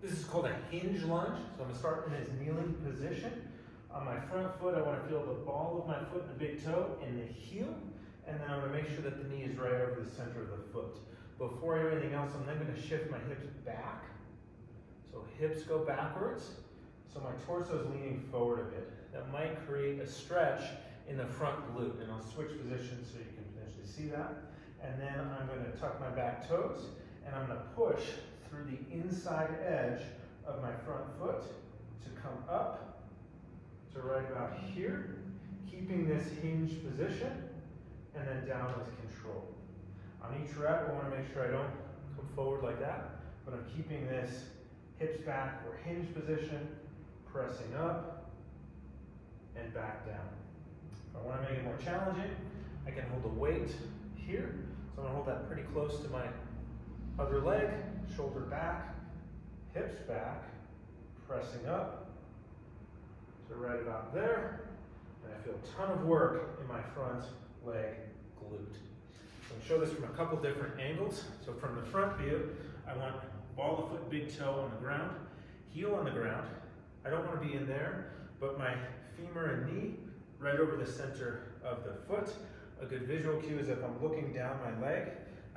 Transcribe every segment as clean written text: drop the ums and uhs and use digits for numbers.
This is called a hinge lunge. So I'm gonna start in this kneeling position. On my front foot, I wanna feel the ball of my foot and the big toe in the heel. And then I'm gonna make sure that the knee is right over the center of the foot. Before I do anything else, I'm then gonna shift my hips back. So hips go backwards. So my torso is leaning forward a bit. That might create a stretch in the front glute. And I'll switch positions so you can potentially see that. And then I'm gonna tuck my back toes and I'm gonna push through the inside edge of my front foot to come up to right about here, keeping this hinge position, and then down with control. On each rep, I want to make sure I don't come forward like that, but I'm keeping this hips back or hinge position, pressing up and back down. If I want to make it more challenging, I can hold a weight here. So I'm going to hold that pretty close to my other leg, shoulder back, hips back, pressing up to right about there. And I feel a ton of work in my front leg glute. So I'm going to show this from a couple different angles. So from the front view, I want ball of foot, big toe on the ground, heel on the ground. I don't want to be in there, but my femur and knee right over the center of the foot. A good visual cue is if I'm looking down my leg,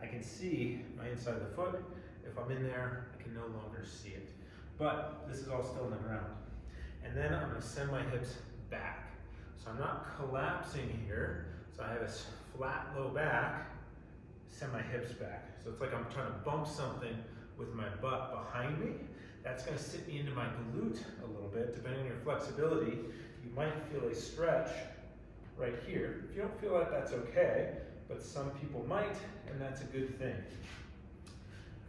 I can see my inside of the foot. If I'm in there, I can no longer see it. But this is all still on the ground. And then I'm gonna send my hips back. So I'm not collapsing here. So I have a flat low back, send my hips back. So it's like I'm trying to bump something with my butt behind me. That's gonna sit me into my glute a little bit. Depending on your flexibility, you might feel a stretch right here. If you don't feel that, that's okay, but some people might, and that's a good thing.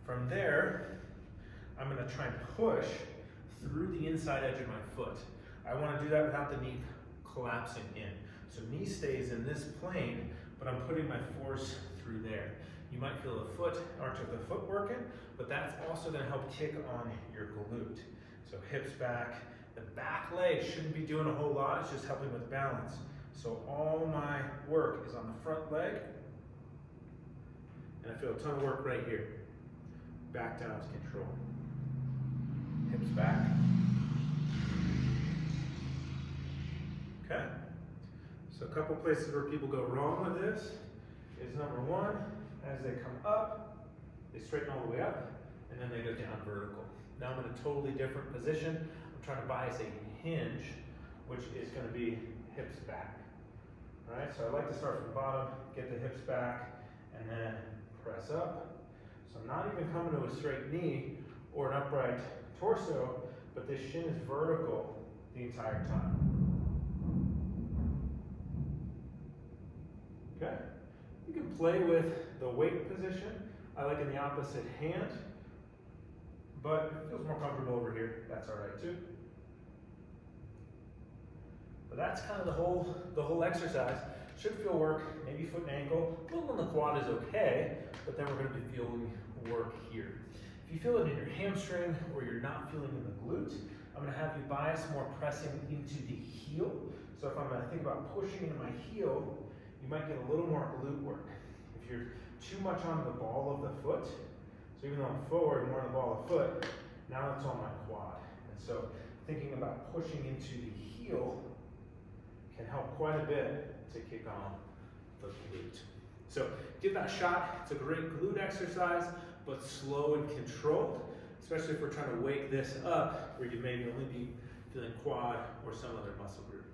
From there, I'm gonna try and push through the inside edge of my foot. I wanna do that without the knee collapsing in. So knee stays in this plane, but I'm putting my force through there. You might feel the foot, arch of the foot working, but that's also gonna help kick on your glute. So hips back. The back leg shouldn't be doing a whole lot, it's just helping with balance. So all my work is on the front leg, and I feel a ton of work right here. Back down with control. Hips back. Okay. So a couple places where people go wrong with this is number one, as they come up, they straighten all the way up, and then they go down vertical. Now I'm in a totally different position. I'm trying to bias a hinge, which is going to be hips back. All right, so I like to start from the bottom, get the hips back, and then press up. So I'm not even coming to a straight knee or an upright torso, but this shin is vertical the entire time. Okay, you can play with the weight position. I like in the opposite hand, but if it feels more comfortable over here, that's all right too. But that's kind of the whole exercise. Should feel work, maybe foot and ankle. A little on the quad is okay, but then we're going to be feeling work here. If you feel it in your hamstring or you're not feeling in the glute, I'm going to have you bias more pressing into the heel. So if I'm going to think about pushing into my heel, you might get a little more glute work. If you're too much on the ball of the foot, so even though I'm forward, more on the ball of foot, now it's on my quad. And so thinking about pushing into the heel can help quite a bit to kick on the glute. So give that a shot. It's a great glute exercise, but slow and controlled, especially if we're trying to wake this up where you maybe only be feeling quad or some other muscle group.